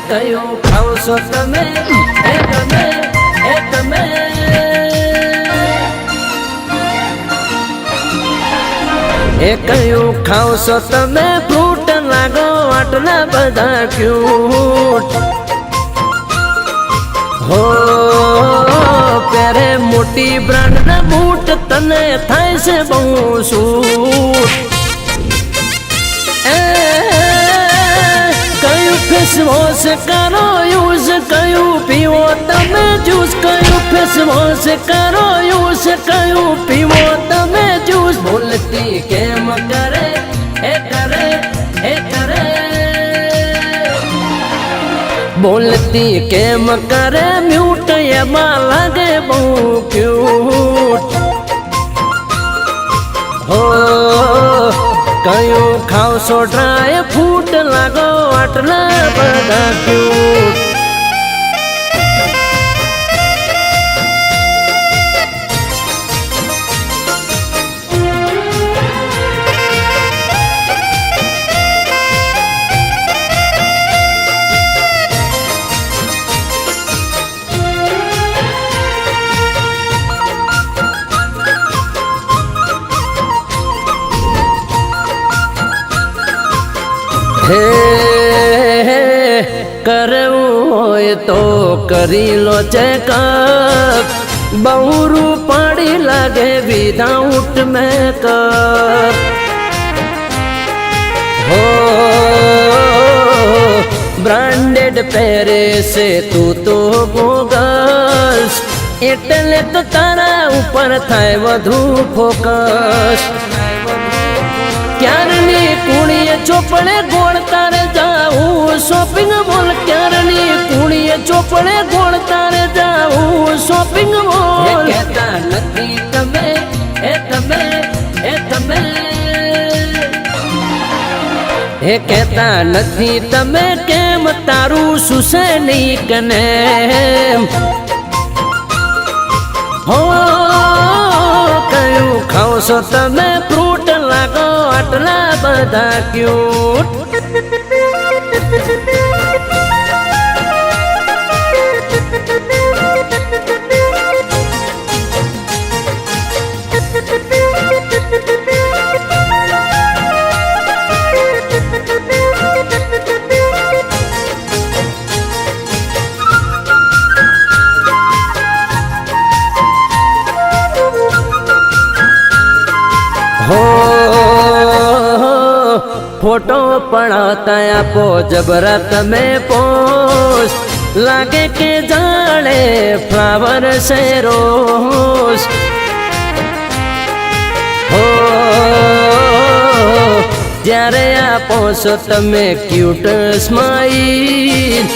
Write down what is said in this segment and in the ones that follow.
કયું ખાવ છો તમે કયું ખાવ છો તમે ફ્રૂટ લાગો આટલા બધા ક્યુટ હો પહેરે મોટી બ્રાન્ડ ના બૂટ તને થાય છે બહુ સૂટ फेस वॉश करो यूज कयूं पीवो तमे जूस कयूं फेस वॉश करो यूज कयूं पीवो तमे जूस बोलती केम करे ए करे ए करे बोलती केम करे म्यूट ये लगे बहु क्यूट हो कयूं खाओ सो ड्राई फ्रूट लागो आटला बड़ा क्यूट करवू होय तो करी लो चेकअप बहुरू पड़ी लगे विदाउट मेकअप हो ब्रांडेड पहरे से तू तो बोगस एटले तो तारा ऊपर थाय वधु फोकस क्यारनी कुणीए चोपड़े गोड़ तारे जाऊ शॉपिंग मॉल क्यारनी कुणीए चोपड़े गोड़ तारे जाऊ शॉपिंग मॉल कहता नथी तमे ए तमे ए तमे हे कहता नथी तमे केम तारू सुसे नहीं कने हो कयूं खाओ सो तमे फ्रूट लागो आटला बधा क्यूट हो फोटो पढ़ाता आपो जबरत में पोस्ट लागे के जाने फ्लावर से रोज हो त्यारे आपो सो तमे क्यूट स्माइल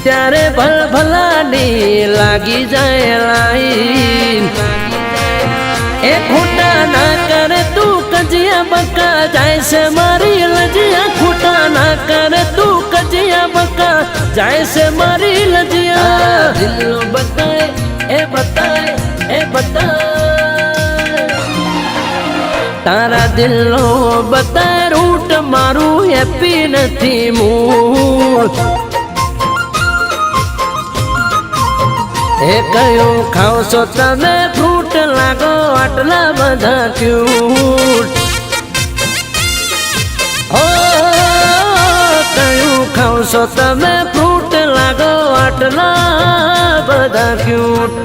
त्यारे भल भलानी लागी जाए लाइन ए खूटा ना करे तू कजिया बका जाए से मारी लजिया खूटा ना करे तू कजिया बका जाए से मारी लजिया दिलो बताए ए बताए ए बताए तारा दिलो बताए रूट मारू हैप्पी नथी मूड कयूं खाओ सो तमे फ्रूट लागो आटला बधा क्यूट हो कयूं खाओ सो तमे फ्रूट लागो आटला बधा क्यूट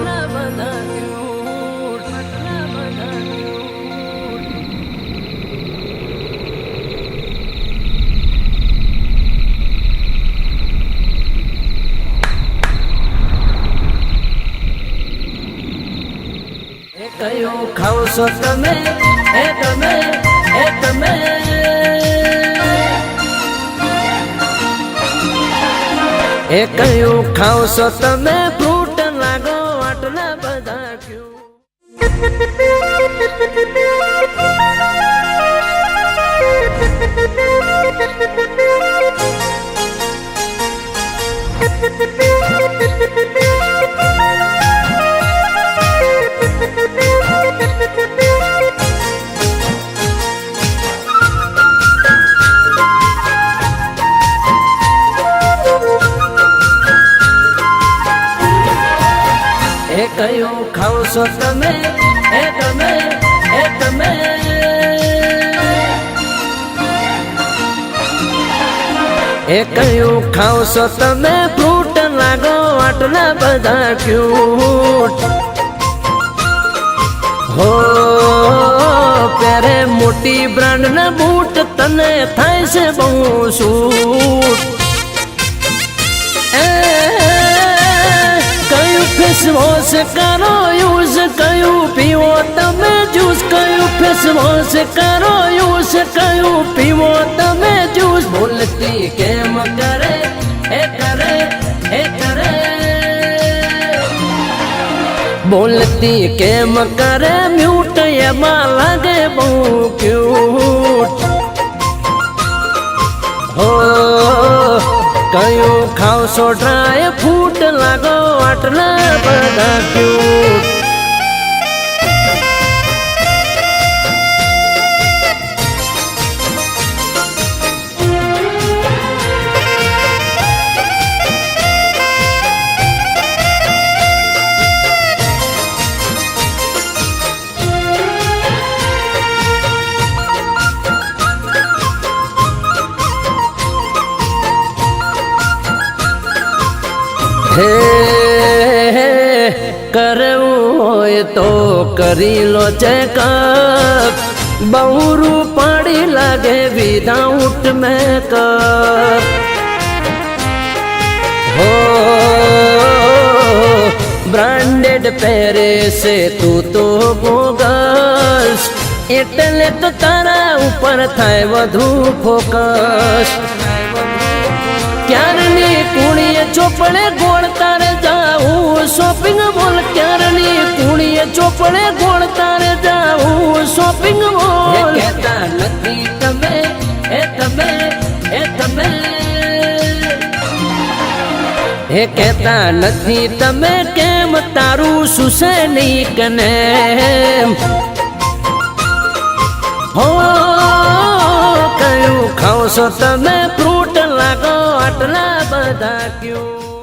कयूं खाओ सो तमे ए तमे ए तमे कयूं खाओ सो तमे फ्रूट लागो आटला बधा क्यूट કયું ખાવ છો તમે એ તમે એ તમે એ કયું ખાવ છો તમે ફ્રૂટ લાગો આટલા બધા ક્યુટ હો પહેરે મોટી બ્રાન્ડ ના બૂટ તને થાય છે બહુ સૂટ કયું ફેસ વોશ કરો યુઝ કયું પીવો તમે જ્યુસ કયું ફેસ વોશ કરો યુઝ કયું પીવો તમે જ્યુસ બોલતી કેમ કરે એ કરે એ કરે બોલતી કેમ કરે મ્યુટ એમાં લાગે બહુ ક્યુટ હો કયું ખાવ છો ડ્રાય ફ્રૂટ લાગો આટલા બધા ક્યુટ કરવું હોય તો કરી લો ચેકઅપ બહુ રૂપાળી લાગે વિધાઉટ મેકઅપ હો બ્રાન્ડેડ પહેરે છે તું તો બોગસ એટલે તો તારા ઉપર થાય વધુ ફોકસ ક્યારની કુણીએ ચોપડે ગોળ તારે જાવું શોપિંગ મોલ ક્યારની કુણીએ ચોપડે ગોળ તારે જાવું શોપિંગ મોલ કહેતા નથી તમે એ તમે એ તમે એ કહેતા નથી તમે કેમ તારું સુસૈનિક ને હો કયું ખાવ છો તમે ફ્રૂટ લાગો આટલા બધા ક્યું